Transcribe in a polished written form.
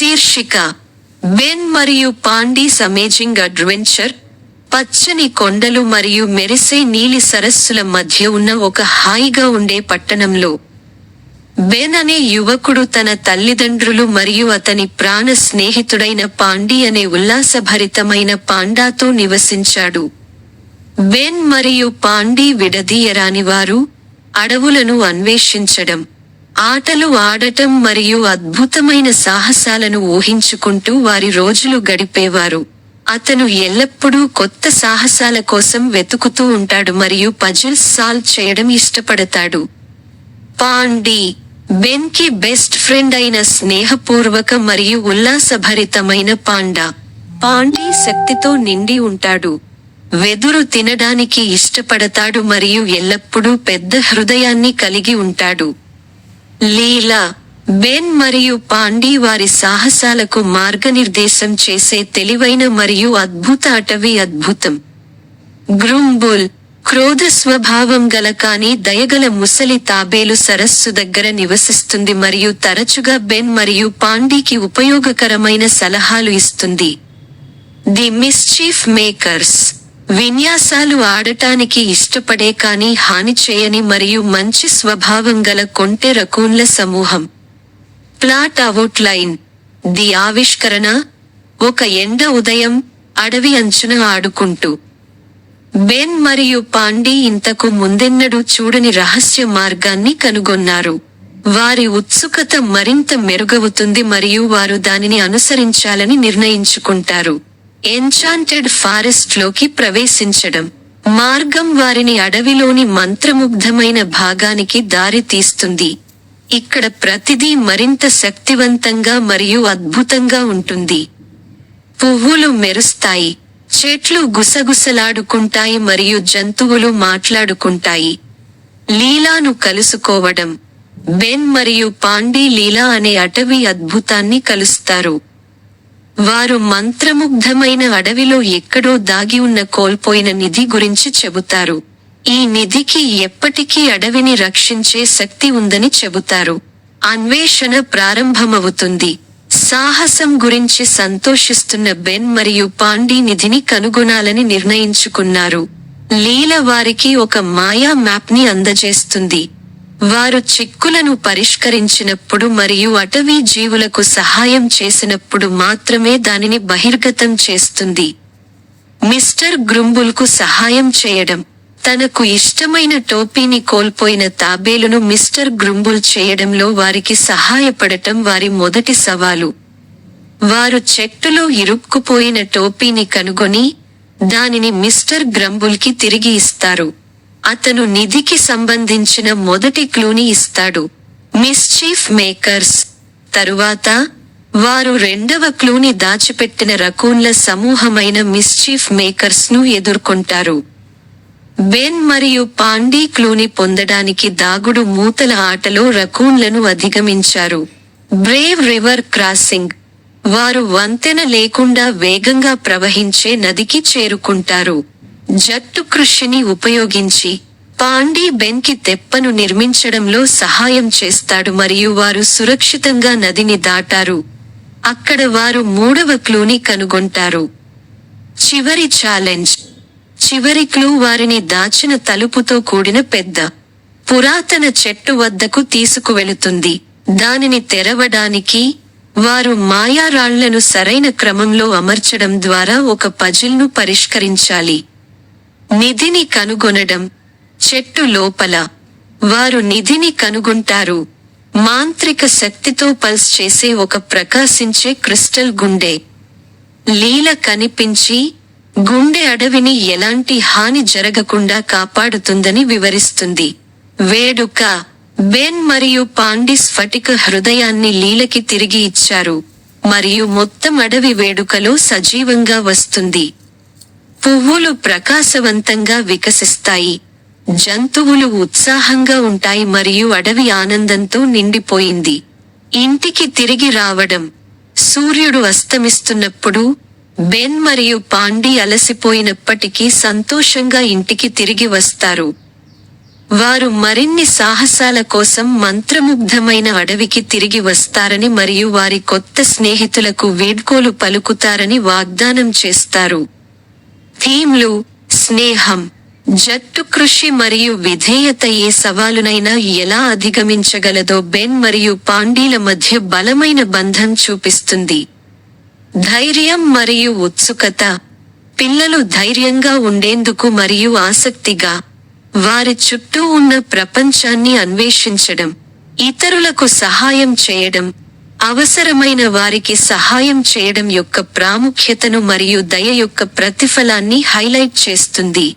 శీర్షిక: బెన్ మరియు పాండీస్ amazing adventure. పచ్చని కొండలు మరియు మెరిసే నీలి సరస్సుల మధ్య ఉన్న ఒక హాయిగా ఉండే పట్టణంలో బెన్ అనే యువకుడు తన తల్లిదండ్రులు మరియు అతని ప్రాణ స్నేహితుడైన పాండీ అనే ఉల్లాసభరితమైన పాండాతో నివసించాడు. బెన్ మరియు పాండీ విడదీయరానివారు. అడవులను అన్వేషించడం, ఆటలు ఆడటం మరియు అద్భుతమైన సాహసాలను ఊహించుకుంటూ వారి రోజులు గడిపేవారు. అతను ఎల్లప్పుడూ కొత్త సాహసాల కోసం వెతుకుతూ ఉంటాడు మరియు పజిల్స్ సాల్వ్ చేయడం ఇష్టపడతాడు. పాండీ బెన్ కి బెస్ట్ ఫ్రెండ్ అయిన స్నేహపూర్వక మరియు ఉల్లాసభరితమైన పాండా. పాండీ శక్తితో నిండి ఉంటాడు, వెదురు తినడానికి ఇష్టపడతాడు మరియు ఎల్లప్పుడూ పెద్ద హృదయాన్ని కలిగి ఉంటాడు. లీలా బెన్ మరియు పాండీ వారి సాహసాలకు మార్గనిర్దేశం చేసే తెలివైన మరియు అద్భుత అటవీ అద్భుతం. గ్రుంబుల్ క్రోధ స్వభావం గల కానీ దయగల ముసలి తాబేలు సరస్సు దగ్గర నివసిస్తుంది మరియు తరచుగా బెన్ మరియు పాండీకి ఉపయోగకరమైన సలహాలు ఇస్తుంది. ది మిస్చీఫ్ మేకర్స్ విన్యాసాలు ఆడటానికి ఇష్టపడే కానీ హాని చేయని మరియు మంచి స్వభావం గల కొంటె రకూన్ల సమూహం. ప్లాట్ అవుట్లైన్: ది ఆవిష్కరణ: ఒక ఎండ ఉదయం, అడవి అంచున ఆడుకుంటూ బెన్ మరియు పాండీ ఇంతకు ముందెన్నడూ చూడని రహస్య మార్గాన్ని కనుగొన్నారు. వారి ఉత్సుకత మరింత మెరుగవుతుంది మరియు వారు దానిని అనుసరించాలని నిర్ణయించుకుంటారు. ఎన్చాంటెడ్ ఫారెస్ట్ లోకి ప్రవేశించడం. మార్గం వారిని అడవిలోని మంత్రముగ్ధమైన భాగానికి దారి తీస్తుంది. ఇక్కడ ప్రతిదీ మరింత శక్తివంతంగా మరియు అద్భుతంగా ఉంటుంది. పువ్వులు మెరుస్తాయి, చెట్లు గుసగుసలాడుకుంటాయి మరియు జంతువులు మాట్లాడుకుంటాయి. లీలాను కలుసుకోవడం. బెన్ మరియు పాండీ లీలా అనే అటవీ అద్భుతాన్ని కలుస్తారు. వారు మంత్రముగ్ధమైన అడవిలో ఎక్కడో దాగి ఉన్న కోల్పోయిన నిధి గురించి చెబుతారు. ఈ నిధికి ఎప్పటికీ అడవిని రక్షించే శక్తి ఉందని చెబుతారు. అన్వేషణ ప్రారంభమవుతుంది. సాహసం గురించి సంతోషిస్తున్న బెన్ మరియు పాండీ నిధిని కనుగొనాలని నిర్ణయించుకున్నారు. లీల వారికి ఒక మాయా మ్యాప్ని అందజేస్తుంది. వారు చిక్కులను పరిష్కరించినప్పుడు మరియు అటవీ జీవులకు సహాయం చేసినప్పుడు మాత్రమే దానిని బహిర్గతం చేస్తుంది. మిస్టర్ గ్రుంబుల్కు సహాయం చేయడం. తనకు ఇష్టమైన టోపీని కోల్పోయిన తాబేలును మిస్టర్ గ్రుంబుల్ చేయడంలో వారికి సహాయపడటం వారి మొదటి సవాలు. వారు చెట్టులో ఇరుక్కుపోయిన టోపీని కనుగొని దానిని మిస్టర్ గ్రంబుల్కి తిరిగి ఇస్తారు. అతను నిధికి సంబంధించిన మొదటి క్లూని ఇస్తాడు. Mischief makers. తరువాత వారు రెండవ క్లూని దాచిపెట్టిన రకూన్ల సమూహమైన మిస్చీఫ్ మేకర్స్ ను ఎదుర్కొంటారు. బెన్ మరియు పాండీ క్లూని పొందడానికి దాగుడు మూతల ఆటలో రకూన్లను అధిగమించారు. Brave river crossing. వారు వంతెన లేకుండా వేగంగా ప్రవహించే నదికి చేరుకుంటారు. జట్టు కృషిని ఉపయోగించి పాండీ బెన్ కి తెప్పను నిర్మించడంలో సహాయం చేస్తాడు మరియు వారు సురక్షితంగా నదిని దాటారు. అక్కడ వారు మూడవ క్లూని కనుగొంటారు. చివరి ఛాలెంజ్. చివరి క్లూ వారిని దాచిన తలుపుతో కూడిన పెద్ద పురాతన చెట్టు వద్దకు తీసుకువెళుతుంది. దానిని తెరవడానికి వారు మాయారాళ్లను సరైన క్రమంలో అమర్చడం ద్వారా ఒక పజిల్ను పరిష్కరించాలి. నిధిని కనుగొనడం. చెట్టు లోపల వారు నిధిని కనుగొంటారు. మాంత్రిక శక్తితో పల్స్ చేసే ఒక ప్రకాశించే క్రిస్టల్ గుండె. లీల కనిపించి గుండె అడవిని ఎలాంటి హాని జరగకుండా కాపాడుతుందని వివరిస్తుంది. వేడుక. బెన్ మరియు పాండీ స్ఫటిక హృదయాన్ని లీలకి తిరిగి ఇచ్చారు మరియు మొత్తం అడవి వేడుకలో సజీవంగా వస్తుంది. పువ్వులు ప్రకాశవంతంగా వికసిస్తాయి, జంతువులు ఉత్సాహంగా ఉంటాయి మరియు అడవి ఆనందంతో నిండిపోయింది. ఇంటికి తిరిగి రావడం. సూర్యుడు అస్తమిస్తున్నప్పుడు బెన్ మరియు పాండీ అలసిపోయినప్పటికీ సంతోషంగా ఇంటికి తిరిగి వస్తారు. వారు మరిన్ని సాహసాల కోసం మంత్రముగ్ధమైన అడవికి తిరిగి వస్తారని మరియు వారి కొత్త స్నేహితులకు వీడ్కోలు పలుకుతారని వాగ్దానం చేస్తారు. థీమ్లు: స్నేహం, జట్టు కృషి మరియు విధేయత ఏ సవాలునైనా ఎలా అధిగమించగలదో బెన్ మరియు పాండీల మధ్య బలమైన బంధం చూపిస్తుంది. ధైర్యం మరియు ఉత్సుకత: పిల్లలు ధైర్యంగా ఉండేందుకు మరియు ఆసక్తిగా, వారి చుట్టూ ఉన్న ప్రపంచాన్ని అన్వేషించడం, ఇతరులకు సహాయం చేయడం, అవసరమైన వారికి సహాయం చేయడం యొక్క ప్రాముఖ్యతను మరియు దయ యొక్క ప్రతిఫలాన్ని హైలైట్ చేస్తుంది.